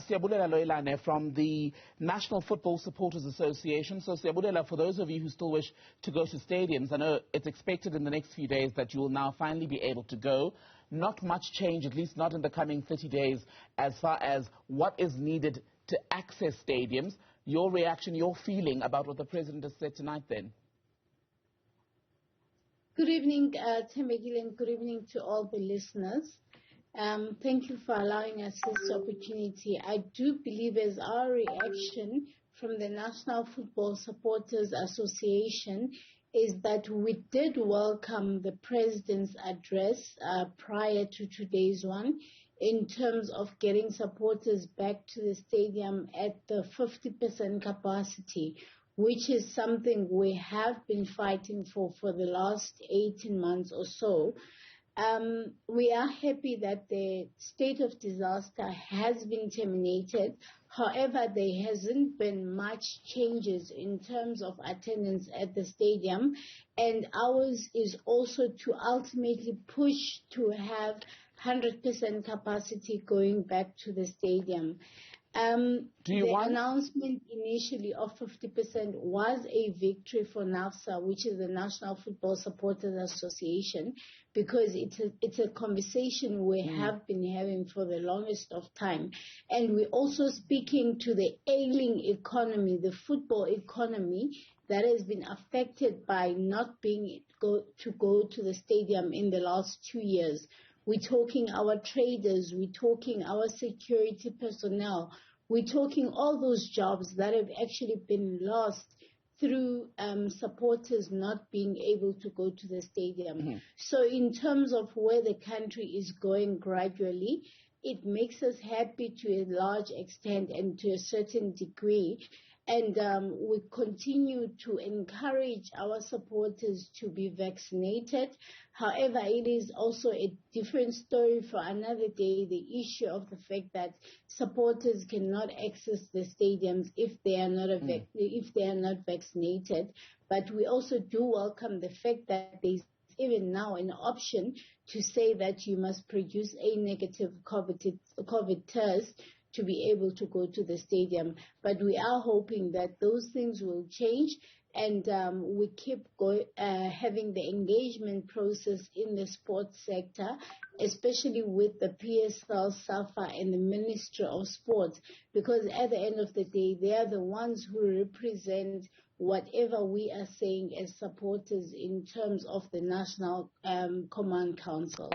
Siyabulela Loyilane from the National Football Supporters Association. So Siyabulela, for those of you who still wish to go to stadiums, I know it's expected in the next few days that you will now finally be able to go. Not much change, at least not in the coming 30 days, as far as what is needed to access stadiums. Your reaction, your feeling about what the President has said tonight then? Good evening, Thembekile, and good evening to all the listeners. Thank you for allowing us this opportunity. I do believe as our reaction from the National Football Supporters Association is that we did welcome the President's address prior to today's one in terms of getting supporters back to the stadium at the 50% capacity, which is something we have been fighting for the last 18 months or so. We are happy that the state of disaster has been terminated. However, there hasn't been much changes in terms of attendance at the stadium, and ours is also to ultimately push to have 100% capacity going back to the stadium. The announcement initially of 50% was a victory for NAFSA, which is the National Football Supporters Association, because it's a conversation we have been having for the longest of time. And we're also speaking to the ailing economy, the football economy, that has been affected by not being to go to the stadium in the last 2 years. We're talking our traders, we're talking our security personnel, we're talking all those jobs that have actually been lost through supporters not being able to go to the stadium. So in terms of where the country is going gradually, it makes us happy to a large extent and to a certain degree. And we continue to encourage our supporters to be vaccinated. However, it is also a different story for another day, the issue of the fact that supporters cannot access the stadiums if they are not if they are not vaccinated. But we also do welcome the fact that there is even now an option to say that you must produce a negative COVID test to be able to go to the stadium. But we are hoping that those things will change, and we keep having the engagement process in the sports sector, especially with the PSL, SAFA, and the Ministry of Sports, because at the end of the day, they are the ones who represent whatever we are saying as supporters in terms of the National Command Council.